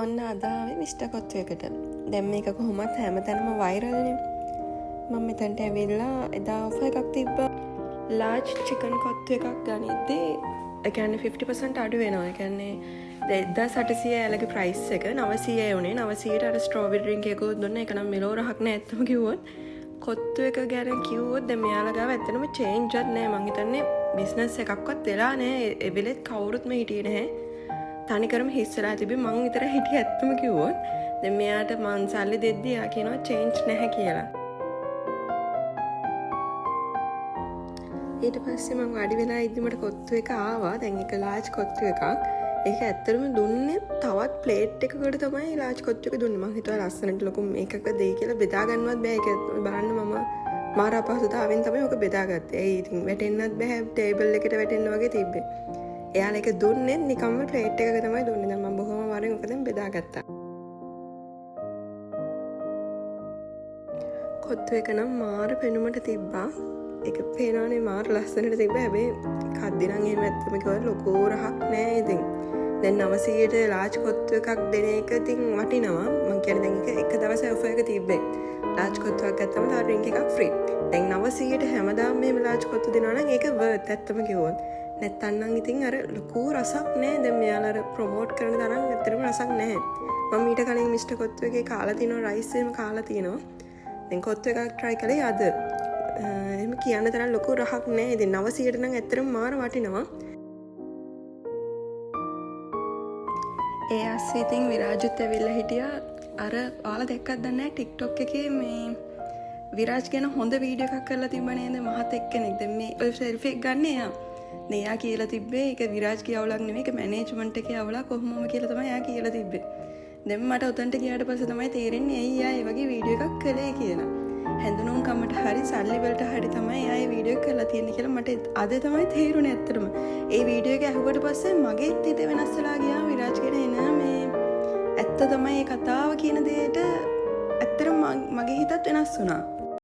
ඔන්න අදාවේ මිස්ටර් කොත්තු එකට. දැන් මේක කොහොමත් හැමතැනම වයිරල්නේ. මම මෙතනට ඇවිල්ලා එදා ඔෆර් එකක් තිබ්බා. ලාර්ජ් චිකන් කොත්තු එකක් ගනිද්දී ඒ කියන්නේ 50% අඩු වෙනවා. ඒ කියන්නේ 1800 යාලගේ ප්‍රයිස් එක 900 වුණේ. 900ට අර ස්ට්‍රෝබෙරි ඩ්‍රින්ක් එකකුත් දුන්නා. ඒක නම් මෙලෝ රහක් නෑ ඇත්තම කිව්වොත්. කොත්තු එක ගැන කිව්වොත් දැන් මෙයාලා ගාව ඇත්තටම චේන්ජ් එකක් නෑ. මං හිතන්නේ බිස්නස් එකක්වත් වෙලා නෑ. ඒ වෙලෙත් කවුරුත් මේ හිටියේ නැහැ. තනිකරම හිස්සලා තිබි මං විතර හිටිය ඇත්තම කිව්වොත් දැන් මෙයාට මං සල්ලි දෙද්දී එයා කියනවා චේන්ජ් නැහැ කියලා. ඊට පස්සේ මං වාඩි වෙලා ඉද්දි මට කොත්තු එක ආවා. දැන් ඒක ලාර්ජ් කොත්තු එකක්. ඒක ඇත්තටම දුන්නේ තවත් ප්ලේට් එකකට තමයි ලාර්ජ් කොත්තු එක දුන්නේ. මං හිතුවා ලස්සනට ලොකු මේකක දෙයි කියලා බෙදා ගන්නවත් බෑ. ඒක බලන්න මම මාර අපහසුතාවෙන් තමයි ඔක බෙදාගත්තේ. ඒ ඉතින් වැටෙන්නත් බෑ. ටේබල් එකට වැටෙන්න වගේ තිබ්බේ. එයාලා එක දුන්නේ නිකම්ම ප්ලේට් එකක තමයි දුන්නේ. දැන් මම බොහොම වරෙන් ඔක දැන් බෙදාගත්තා. කොත්තු එක නම් මාර පෙනුමට තිබ්බා. ඒක පේනවනේ මාර ලස්සනට තිබ්බා. හැබැයි කද්දි නම් එහෙම ඇත්තම කිව්වොත් ලොකු රහක් නෑ ඉතින්. දැන් 900ට ලාර්ජ් කොත්තු එකක් දෙන එක ඉතින් වටිනවා. මං කියන්නේ දැන් එක දවසේ ඔෆර් එක තිබ්බේ. ලාර්ජ් කොත්තුවක් ගත්තම තව ඩ්‍රින්ක් එකක් ෆ්‍රී. දැන් 900ට හැමදාම මේ ලාර්ජ් කොත්තු දෙනවා නම් ඒක වර්ත් ඇත්තම කිව්වොත්. නැත්තන්නම් ඉතින් අර ලොකු රසක් නෑ. දැන් මෙයාලා අර ප්‍රොමෝට් කරන තරම් ඇත්තටම රසක් නැහැ. මම ඊට කලින් මිස්ටර් කොත්තු එකේ කාලා තිනවා රයිස් එහෙම කාලා තිනවා. දැන් කොත්තු එකක් try කළේ අද. එහෙම කියන්න තරම් ලොකු රහක් නෑ. ඉතින් 900ට නම් ඇත්තටම මාර වටිනවා. ඒ අස්සේ ඉතින් විරාජුත් ඇවිල්ලා හිටියා. අර ඔයාලා දැක්කද දන්නේ නැහැ TikTok එකේ මේ විරාජ් ගැන හොඳ වීඩියෝ එකක් කරලා තිබ්බ නේද මහතෙක් කෙනෙක්. දැන් මේ සෙල්ෆි එක ගන්න එයා. එයා කියලා තිබ්බේ ඒක විරාජ්ගේ අවුලක් නෙමෙයි ඒක මැනේජ්මන්ට් එකේ අවුලක් කොහොමම කියලා තමයි එයා කියලා තිබ්බේ. දැන් මට උතන්ට ගියාට පස්සේ තමයි තේරෙන්නේ ඇයි එයා ඒ වගේ වීඩියෝ එකක් කළේ කියලා. හැඳුනුම් කමට හරි සල්ලි වලට හරි තමයි එයා ඒ වීඩියෝ එක කරලා තියෙන්නේ කියලා මට අද තමයි තේරුනේ ඇත්තටම. ඒ වීඩියෝ එක ඇහුවට පස්සේ මගේ හිත වෙනස් වෙලා ගියා විරාජ් කියන එන මේ ඇත්ත තමයි ඒ කතාව කියන දෙයට ඇත්තටම මගේ හිතත් වෙනස් වුණා.